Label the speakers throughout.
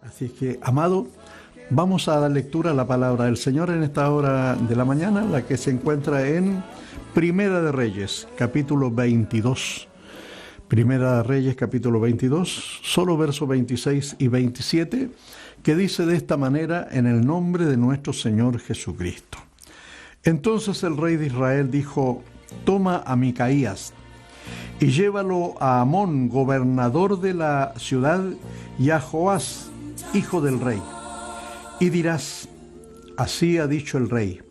Speaker 1: Así es que, amado, vamos a dar lectura a la palabra del Señor en esta hora de la mañana, la que se encuentra en Primera de Reyes, capítulo 22. Primera de Reyes, capítulo 22, solo versos 26 y 27, que dice de esta manera: en el nombre de nuestro Señor Jesucristo. Entonces el rey de Israel dijo: toma a Micaías y llévalo a Amón, gobernador de la ciudad, y a Joás, hijo del rey. Y dirás: así ha dicho el rey,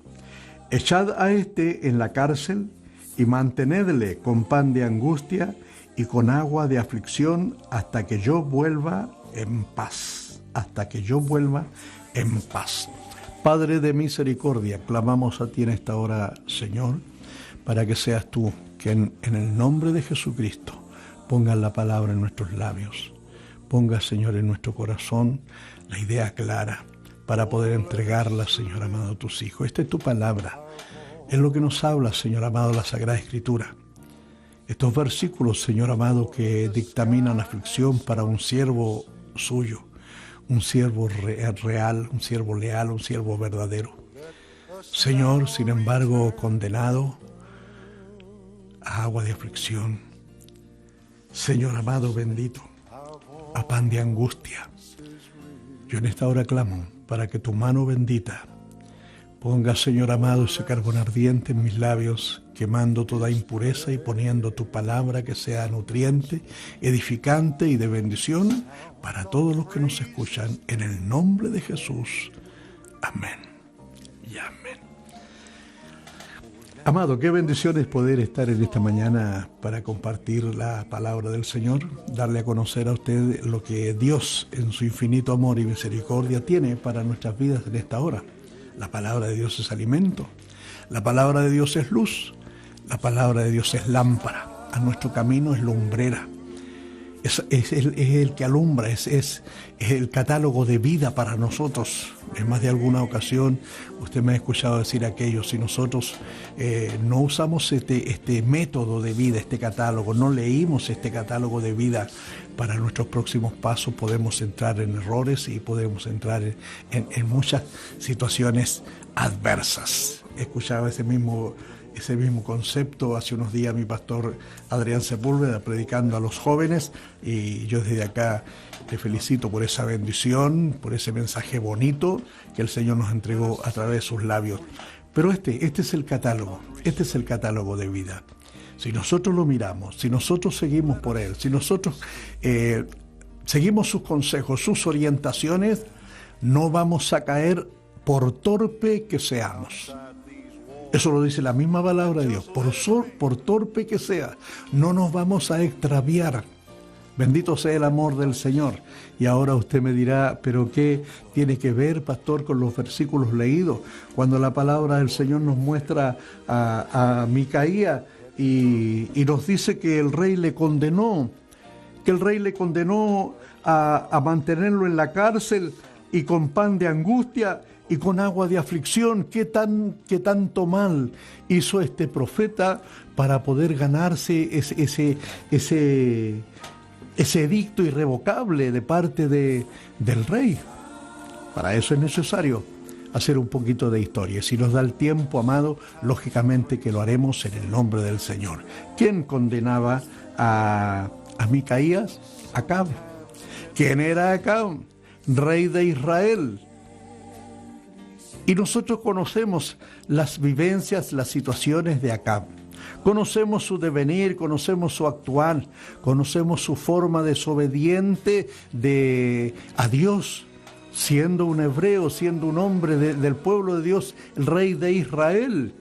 Speaker 1: echad a este en la cárcel y mantenedle con pan de angustia y con agua de aflicción hasta que yo vuelva en paz. Hasta que yo vuelva en paz. Padre de misericordia, clamamos a ti en esta hora, Señor, para que seas tú que en el nombre de Jesucristo pongas la palabra en nuestros labios. Pongas, Señor, en nuestro corazón la idea clara para poder entregarla, Señor amado, a tus hijos. Esta es tu palabra. Es lo que nos habla, Señor amado, la Sagrada Escritura. Estos versículos, Señor amado, que dictaminan aflicción para un siervo suyo, un siervo real, un siervo leal, un siervo verdadero. Señor, sin embargo, condenado a agua de aflicción. Señor amado, bendito, a pan de angustia. Yo en esta hora clamo para que tu mano bendita ponga, Señor amado, ese carbón ardiente en mis labios, quemando toda impureza y poniendo tu palabra que sea nutriente, edificante y de bendición para todos los que nos escuchan. En el nombre de Jesús. Amén y amén. Amado, qué bendición es poder estar en esta mañana para compartir la palabra del Señor, darle a conocer a usted lo que Dios en su infinito amor y misericordia tiene para nuestras vidas en esta hora. La palabra de Dios es alimento, la palabra de Dios es luz, la palabra de Dios es lámpara, a nuestro camino es lumbrera, es el que alumbra, es el catálogo de vida para nosotros. En más de alguna ocasión usted me ha escuchado decir aquello: si nosotros no usamos este método de vida, este catálogo, no leímos este catálogo de vida para nuestros próximos pasos, podemos entrar en errores y podemos entrar en muchas situaciones adversas. He escuchado ese mismo concepto hace unos días mi pastor Adrián Sepúlveda predicando a los jóvenes, y yo desde acá te felicito por esa bendición, por ese mensaje bonito que el Señor nos entregó a través de sus labios. Pero este es el catálogo, de vida. Si nosotros lo miramos, si nosotros seguimos por Él, si nosotros seguimos sus consejos, sus orientaciones, no vamos a caer por torpe que seamos. Eso lo dice la misma palabra de Dios. Por torpe que sea, no nos vamos a extraviar. Bendito sea el amor del Señor. Y ahora usted me dirá: ¿pero qué tiene que ver, pastor, con los versículos leídos? Cuando la palabra del Señor nos muestra a Micaías y nos dice que el rey le condenó, a mantenerlo en la cárcel y con pan de angustia y con agua de aflicción. ¿Qué tanto mal hizo este profeta para poder ganarse ese edicto irrevocable de parte del rey? Para eso es necesario hacer un poquito de historia. Si nos da el tiempo, amado, lógicamente que lo haremos en el nombre del Señor. ¿Quién condenaba a Micaías? Acab. ¿Quién era Acab? Rey de Israel. Y nosotros conocemos las vivencias, las situaciones de Acab. Conocemos su devenir, conocemos su actuar, conocemos su forma desobediente a Dios, siendo un hebreo, siendo un hombre del pueblo de Dios, el rey de Israel.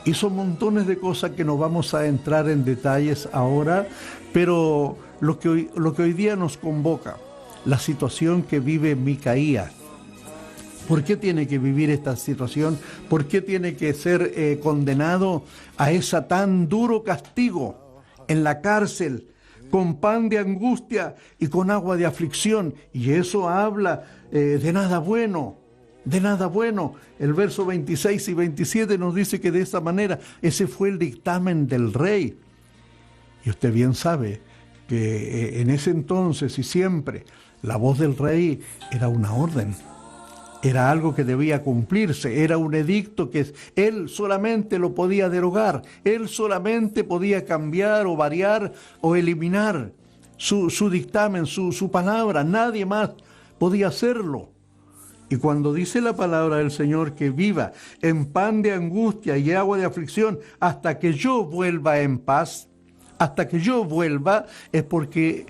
Speaker 1: Hizo montones de cosas que no vamos a entrar en detalles ahora, pero lo que hoy día nos convoca, la situación que vive Micaías. ¿Por qué tiene que vivir esta situación? ¿Por qué tiene que ser condenado a ese tan duro castigo en la cárcel, con pan de angustia y con agua de aflicción? Y eso habla de nada bueno, de nada bueno. El verso 26 y 27 nos dice que de esa manera, ese fue el dictamen del rey. Y usted bien sabe que en ese entonces y siempre La voz del rey era una orden. Era algo que debía cumplirse, era un edicto que él solamente lo podía derogar, él solamente podía cambiar o variar o eliminar su dictamen, su palabra, nadie más podía hacerlo. Y cuando dice la palabra del Señor que viva en pan de angustia y agua de aflicción hasta que yo vuelva en paz, hasta que yo vuelva, es porque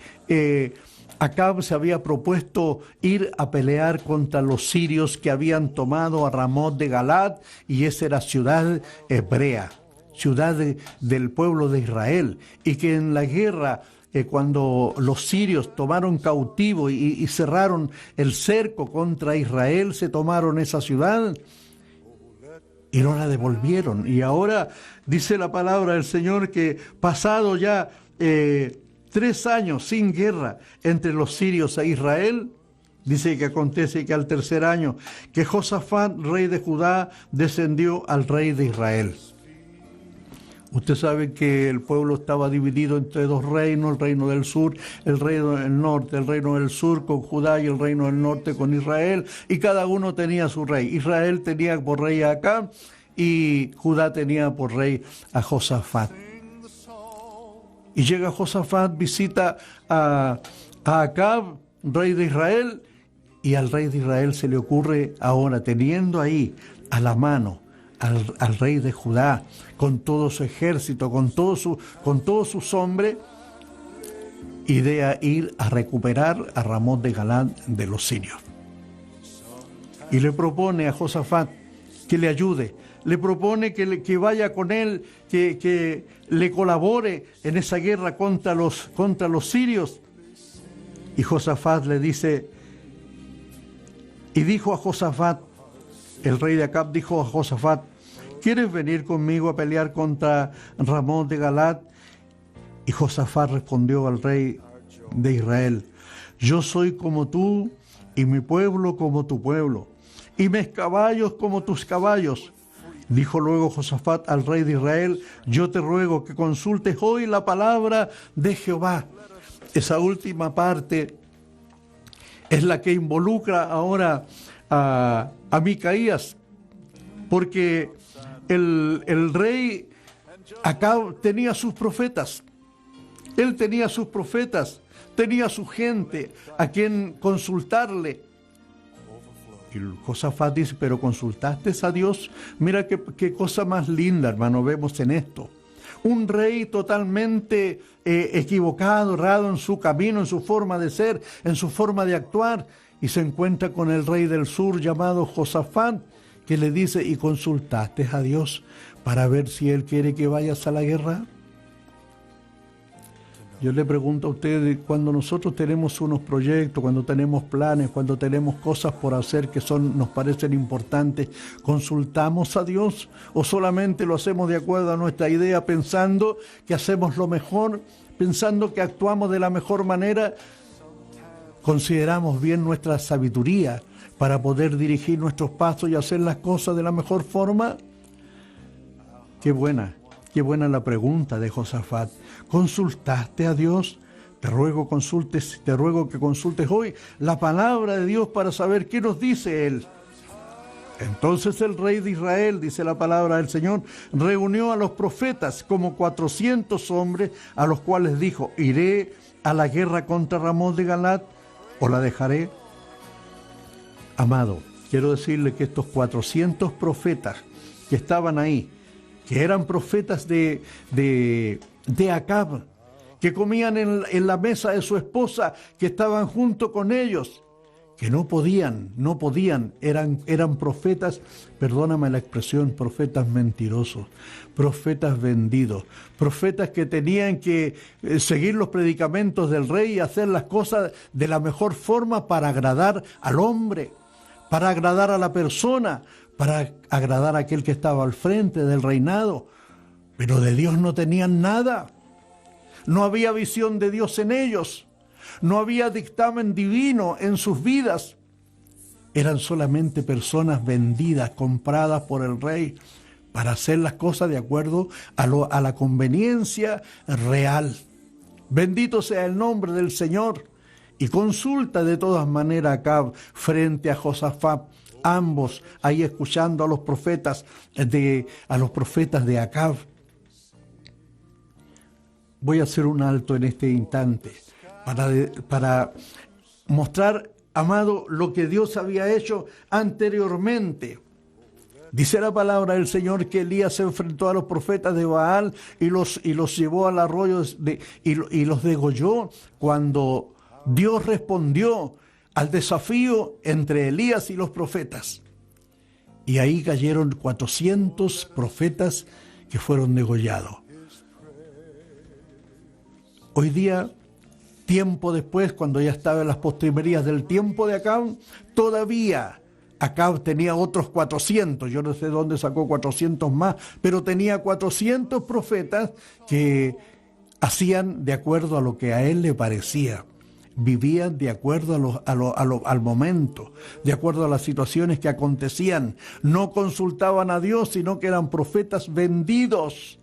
Speaker 1: Acab se había propuesto ir a pelear contra los sirios que habían tomado a Ramot de Galad, y esa era ciudad hebrea, ciudad del pueblo de Israel, y que en la guerra, cuando los sirios tomaron cautivo y cerraron el cerco contra Israel, se tomaron esa ciudad y no la devolvieron. Y ahora dice la palabra del Señor que pasado ya 3 años sin guerra entre los sirios e Israel, dice que acontece que al 3er año que Josafat, rey de Judá, descendió al rey de Israel. Usted sabe que el pueblo estaba dividido entre 2 reinos, el reino del sur, el reino del norte, el reino del sur con Judá y el reino del norte con Israel, y cada uno tenía su rey. Israel tenía por rey a Acab y Judá tenía por rey a Josafat. Y llega Josafat, visita a Acab, rey de Israel, y al rey de Israel se le ocurre ahora, teniendo ahí a la mano al rey de Judá, con todo su ejército, con todos sus hombres, idea ir a recuperar a Ramot de Galad de los sirios. Y le propone a Josafat que le ayude, le propone que vaya con él, que le colabore en esa guerra contra los sirios. Y Josafat le dice, y dijo a Josafat, el rey de Acab dijo a Josafat, ¿quieres venir conmigo a pelear contra Ramot de Galad? Y Josafat respondió al rey de Israel, yo soy como tú, y mi pueblo como tu pueblo, y mis caballos como tus caballos. Dijo luego Josafat al rey de Israel, yo te ruego que consultes hoy la palabra de Jehová. Esa última parte es la que involucra ahora a Micaías, porque el rey Acab tenía sus profetas, él tenía sus profetas, tenía su gente a quien consultarle. Y Josafat dice, pero ¿consultaste a Dios? Mira qué cosa más linda, hermano, vemos en esto. Un rey totalmente equivocado, errado en su camino, en su forma de ser, en su forma de actuar, y se encuentra con el rey del sur llamado Josafat, que le dice, ¿y consultaste a Dios para ver si Él quiere que vayas a la guerra? Yo le pregunto a ustedes, cuando nosotros tenemos unos proyectos, cuando tenemos planes, cuando tenemos cosas por hacer que nos parecen importantes, ¿consultamos a Dios o solamente lo hacemos de acuerdo a nuestra idea, pensando que hacemos lo mejor, pensando que actuamos de la mejor manera? ¿Consideramos bien nuestra sabiduría para poder dirigir nuestros pasos y hacer las cosas de la mejor forma? Qué buena la pregunta de Josafat. ¿Consultaste a Dios? Te ruego que consultes hoy la palabra de Dios para saber qué nos dice Él. Entonces el rey de Israel, dice la palabra del Señor, reunió a los profetas como 400 hombres, a los cuales dijo, ¿iré a la guerra contra Ramot de Galad o la dejaré? Amado, quiero decirle que estos 400 profetas que estaban ahí, que eran profetas de Acab, que comían en la mesa de su esposa, que estaban junto con ellos, que no podían, eran profetas, perdóname la expresión, profetas mentirosos, profetas vendidos, profetas que tenían que seguir los predicamentos del rey y hacer las cosas de la mejor forma para agradar al hombre, para agradar a la persona, para agradar a aquel que estaba al frente del reinado, pero de Dios no tenían nada. No había visión de Dios en ellos, no había dictamen divino en sus vidas. Eran solamente personas vendidas, compradas por el rey, para hacer las cosas de acuerdo a la conveniencia real. Bendito sea el nombre del Señor. Y consulta de todas maneras a Acab frente a Josafat, ambos ahí escuchando a los profetas de Acab. Voy a hacer un alto en este instante para mostrar, amado, lo que Dios había hecho anteriormente. Dice la palabra del Señor que Elías se enfrentó a los profetas de Baal y los llevó al arroyo y los degolló cuando Dios respondió al desafío entre Elías y los profetas. Y ahí cayeron 400 profetas que fueron degollados. Hoy día, tiempo después, cuando ya estaba en las postrimerías del tiempo de Acab, todavía Acab tenía otros 400, yo no sé dónde sacó 400 más, pero tenía 400 profetas que hacían de acuerdo a lo que a él le parecía. Vivían de acuerdo al momento, de acuerdo a las situaciones que acontecían. No consultaban a Dios, sino que eran profetas vendidos.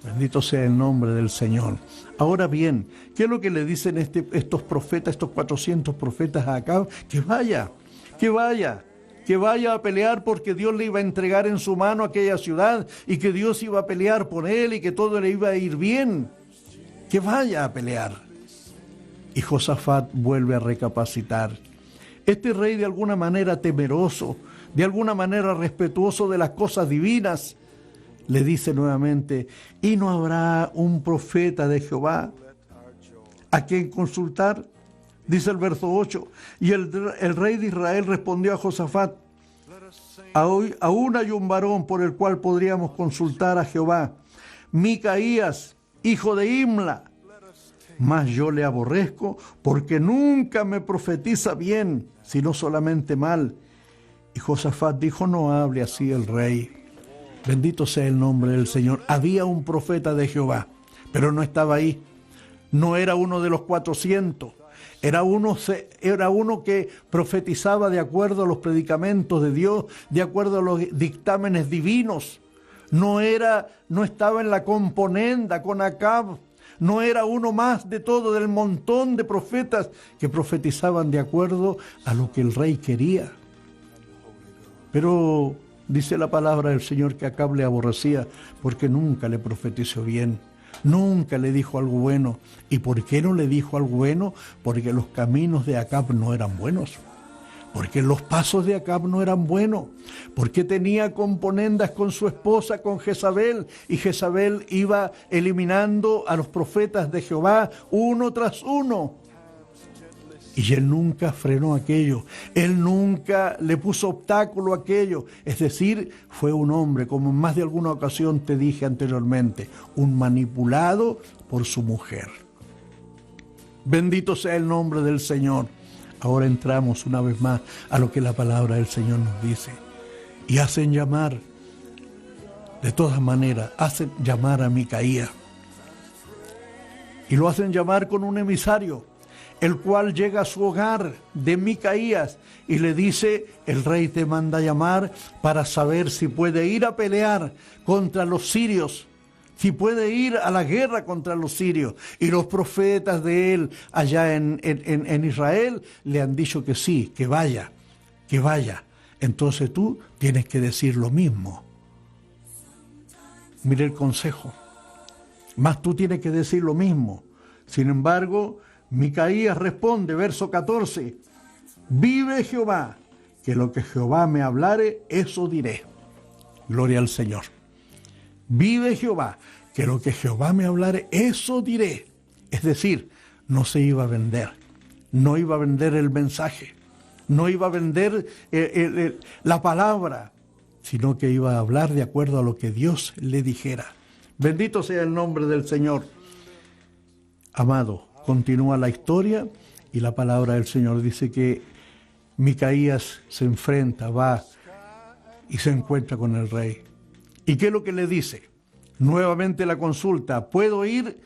Speaker 1: Bendito sea el nombre del Señor. Ahora bien, ¿qué es lo que le dicen estos profetas, estos 400 profetas a Acab? Que vaya a pelear porque Dios le iba a entregar en su mano aquella ciudad y que Dios iba a pelear por él y que todo le iba a ir bien. Que vaya a pelear. Y Josafat vuelve a recapacitar. Este rey, de alguna manera temeroso, de alguna manera respetuoso de las cosas divinas, le dice nuevamente: ¿y no habrá un profeta de Jehová a quien consultar? Dice el verso 8, y el rey de Israel respondió a Josafat: aún hay un varón por el cual podríamos consultar a Jehová, Micaías, hijo de Imla, mas yo le aborrezco porque nunca me profetiza bien, sino solamente mal. Y Josafat dijo: no hable así el rey. Bendito sea el nombre del Señor. Había un profeta de Jehová, pero no estaba ahí. No era uno de los 400. Era uno que profetizaba de acuerdo a los predicamentos de Dios, de acuerdo a los dictámenes divinos. No estaba en la componenda con Acab. No era uno más de todo del montón de profetas que profetizaban de acuerdo a lo que el rey quería. Pero dice la palabra del Señor que Acab le aborrecía porque nunca le profetizó bien. Nunca le dijo algo bueno. ¿Y por qué no le dijo algo bueno? Porque los caminos de Acab no eran buenos. Porque los pasos de Acab no eran buenos. Porque tenía componendas con su esposa, con Jezabel. Y Jezabel iba eliminando a los profetas de Jehová uno tras uno. Y él nunca frenó aquello. Él nunca le puso obstáculo a aquello. Es decir, fue un hombre, como en más de alguna ocasión te dije anteriormente, un manipulado por su mujer. Bendito sea el nombre del Señor. Ahora entramos una vez más a lo que la palabra del Señor nos dice. Y hacen llamar, de todas maneras, hacen llamar a Micaías. Y lo hacen llamar con un emisario, el cual llega a su hogar de Micaías y le dice: el rey te manda a llamar para saber si puede ir a pelear contra los sirios, si puede ir a la guerra contra los sirios. Y los profetas de él allá en Israel le han dicho que sí, que vaya. Entonces tú tienes que decir lo mismo. Mire el consejo. Más tú tienes que decir lo mismo. Sin embargo, Micaías responde, verso 14: vive Jehová, que lo que Jehová me hablare, eso diré. Gloria al Señor. Vive Jehová, que lo que Jehová me hablare, eso diré. Es decir, no se iba a vender. No iba a vender el mensaje. No iba a vender la palabra, sino que iba a hablar de acuerdo a lo que Dios le dijera. Bendito sea el nombre del Señor. Amado, continúa la historia y la palabra del Señor dice que Micaías se enfrenta, va y se encuentra con el rey. ¿Y qué es lo que le dice? Nuevamente la consulta: ¿puedo ir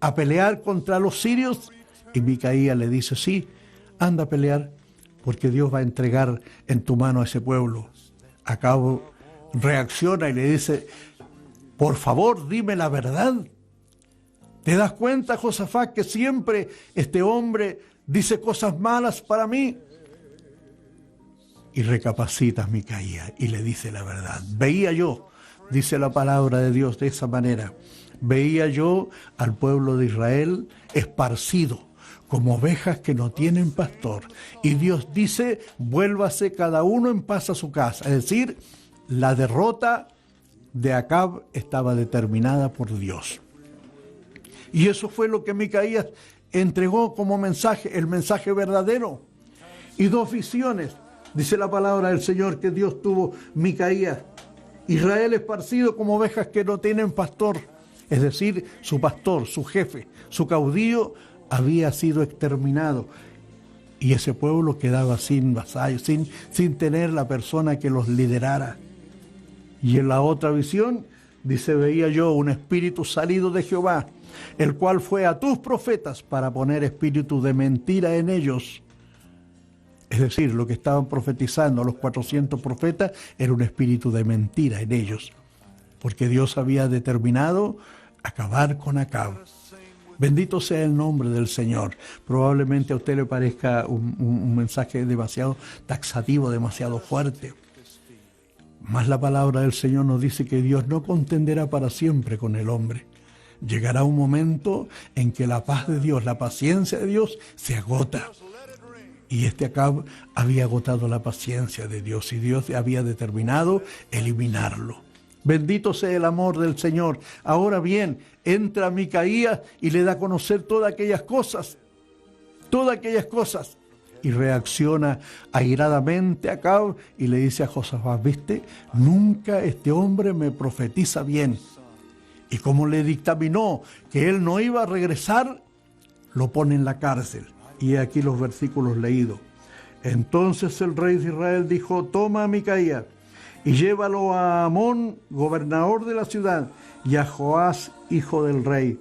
Speaker 1: a pelear contra los sirios? Y Micaías le dice: sí, anda a pelear, porque Dios va a entregar en tu mano a ese pueblo. Acab reacciona y le dice: por favor, dime la verdad. ¿Te das cuenta, Josafat, que siempre este hombre dice cosas malas para mí? Y recapacitas, Micaías, y le dice la verdad. Veía yo, dice la palabra de Dios de esa manera, veía yo al pueblo de Israel esparcido como ovejas que no tienen pastor. Y Dios dice, vuélvase cada uno en paz a su casa. Es decir, la derrota de Acab estaba determinada por Dios. Y eso fue lo que Micaías entregó como mensaje, el mensaje verdadero. Y dos visiones, dice la palabra del Señor, que Dios tuvo Micaías. Israel esparcido como ovejas que no tienen pastor. Es decir, su pastor, su jefe, su caudillo había sido exterminado. Y ese pueblo quedaba sin vasallos, sin tener la persona que los liderara. Y en la otra visión, dice, veía yo un espíritu salido de Jehová, el cual fue a tus profetas para poner espíritu de mentira en ellos. Es decir, lo que estaban profetizando los 400 profetas era un espíritu de mentira en ellos, porque Dios había determinado acabar con Acab. Bendito sea el nombre del Señor. Probablemente a usted le parezca un mensaje demasiado taxativo, demasiado fuerte. Mas la palabra del Señor nos dice que Dios no contenderá para siempre con el hombre. Llegará un momento en que la paz de Dios, la paciencia de Dios se agota. Y este Acab había agotado la paciencia de Dios y Dios había determinado eliminarlo. Bendito sea el amor del Señor. Ahora bien, entra Micaías y le da a conocer todas aquellas cosas. Y reacciona airadamente a Acab y le dice a Josafat, ¿viste? Nunca este hombre me profetiza bien. Y como le dictaminó que él no iba a regresar, lo pone en la cárcel. Y aquí los versículos leídos. Entonces el rey de Israel dijo, toma a Micaías y llévalo a Amón, gobernador de la ciudad, y a Joás, hijo del rey.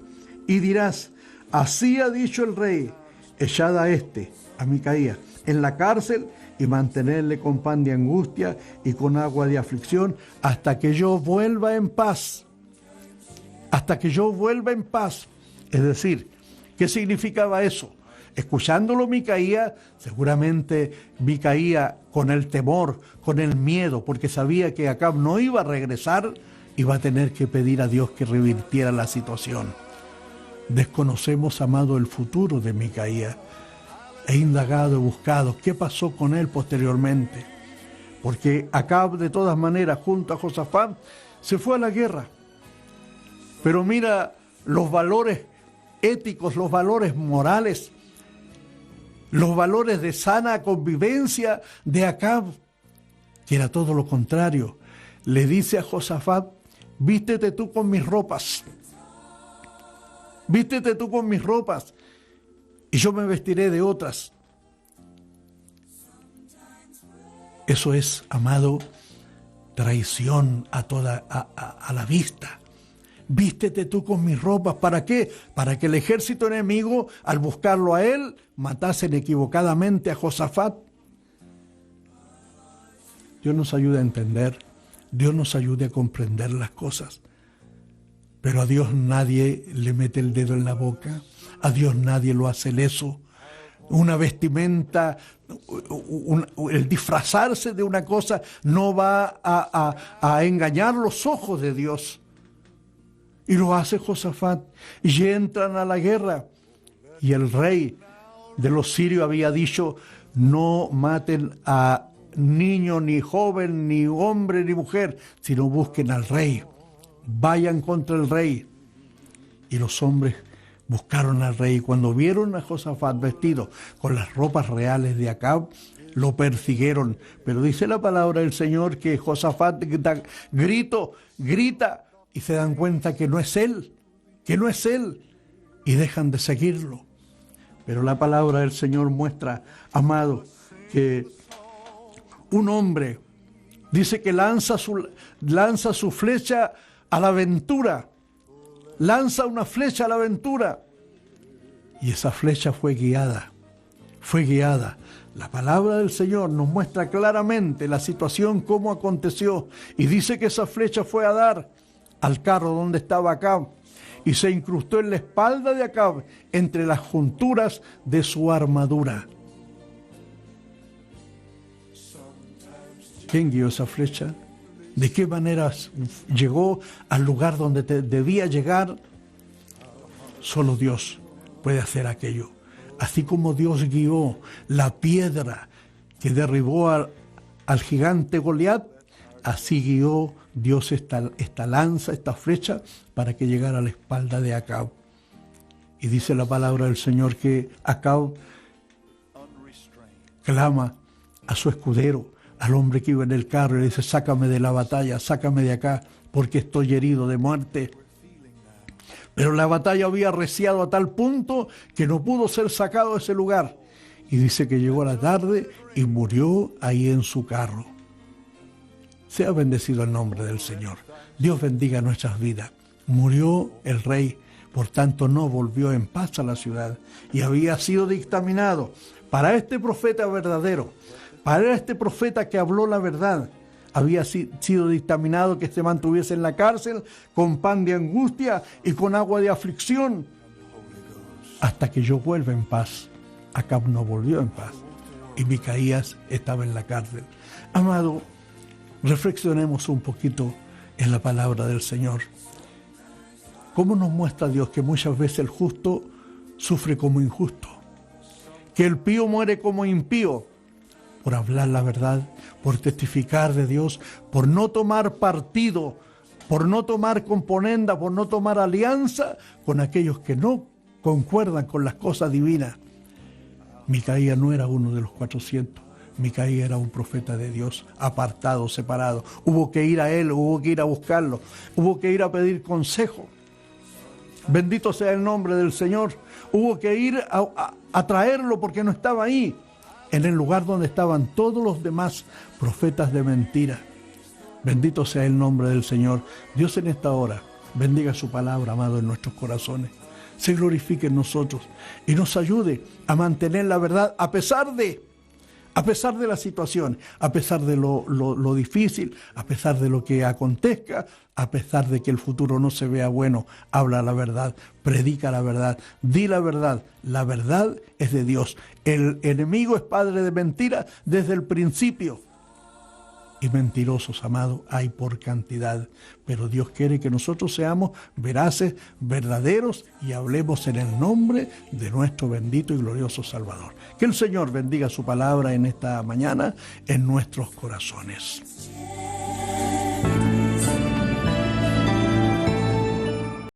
Speaker 1: Y dirás, así ha dicho el rey, echad a Micaías, en la cárcel y mantenerle con pan de angustia y con agua de aflicción hasta que yo vuelva en paz. Hasta que yo vuelva en paz. Es decir, ¿qué significaba eso? Escuchándolo Micaías, seguramente Micaías con el temor, con el miedo, porque sabía que Acab no iba a regresar, iba a tener que pedir a Dios que revirtiera la situación. Desconocemos, amado, el futuro de Micaías. He indagado, he buscado qué pasó con él posteriormente. Porque Acab, de todas maneras, junto a Josafat, se fue a la guerra. Pero mira los valores éticos, los valores morales, los valores de sana convivencia de Acab, que era todo lo contrario. Le dice a Josafat, vístete tú con mis ropas. Vístete tú con mis ropas y yo me vestiré de otras. Eso es, amado, traición a la vista. Vístete tú con mis ropas. ¿Para qué? Para que el ejército enemigo, al buscarlo a él, matasen equivocadamente a Josafat. Dios nos ayude a entender, Dios nos ayude a comprender las cosas. Pero a Dios nadie le mete el dedo en la boca, a Dios nadie lo hace leso. Una vestimenta, el disfrazarse de una cosa no va a engañar los ojos de Dios. Y lo hace Josafat. Y entran a la guerra. Y el rey de los sirios había dicho, no maten a niño, ni joven, ni hombre, ni mujer, sino busquen al rey. Vayan contra el rey. Y los hombres buscaron al rey. Cuando vieron a Josafat vestido con las ropas reales de Acab, lo persiguieron. Pero dice la palabra del Señor que Josafat grita, y se dan cuenta que no es él, y dejan de seguirlo. Pero la palabra del Señor muestra, amado, que un hombre dice que lanza su flecha a la aventura, lanza una flecha a la aventura, y esa flecha fue guiada. La palabra del Señor nos muestra claramente la situación, cómo aconteció, y dice que esa flecha fue a dar al carro donde estaba Acab. y se incrustó en la espalda de Acab, entre las junturas de su armadura. ¿Quién guió esa flecha? ¿De qué manera llegó al lugar donde debía llegar? Solo Dios puede hacer aquello. Así como Dios guió la piedra que derribó al gigante Goliat, así guió Dios esta lanza, esta flecha, para que llegara a la espalda de Acab. Y dice la palabra del Señor que Acab clama a su escudero, al hombre que iba en el carro, y le dice: sácame de la batalla, sácame de acá, porque estoy herido de muerte. Pero la batalla había arreciado a tal punto que no pudo ser sacado de ese lugar. Y dice que llegó a la tarde y murió ahí en su carro. Sea bendecido el nombre del Señor. Dios bendiga nuestras vidas. Murió el rey, por tanto no volvió en paz a la ciudad, y había sido dictaminado para este profeta verdadero, para este profeta que habló la verdad. Había sido dictaminado que se mantuviese en la cárcel con pan de angustia y con agua de aflicción, hasta que yo vuelva en paz. Acab no volvió en paz y Micaías estaba en la cárcel. Amado, reflexionemos un poquito en la palabra del Señor. ¿Cómo nos muestra Dios que muchas veces el justo sufre como injusto? Que el pío muere como impío, por hablar la verdad, por testificar de Dios, por no tomar partido, por no tomar componenda, por no tomar alianza con aquellos que no concuerdan con las cosas divinas. Micaías no era uno de los 400. Micaías era un profeta de Dios, apartado, separado. Hubo que ir a él, hubo que ir a buscarlo, hubo que ir a pedir consejo. Bendito sea el nombre del Señor. Hubo que ir a traerlo porque no estaba ahí, en el lugar donde estaban todos los demás profetas de mentira. Bendito sea el nombre del Señor. Dios en esta hora bendiga su palabra, amado, en nuestros corazones. Se glorifique en nosotros y nos ayude a mantener la verdad a pesar de la situación, a pesar de lo difícil, a pesar de lo que acontezca, a pesar de que el futuro no se vea bueno. Habla la verdad, predica la verdad, di la verdad. La verdad es de Dios. El enemigo es padre de mentira desde el principio. Y mentirosos, amados, hay por cantidad. Pero Dios quiere que nosotros seamos veraces, verdaderos, y hablemos en el nombre de nuestro bendito y glorioso Salvador. Que el Señor bendiga su palabra en esta mañana en nuestros corazones.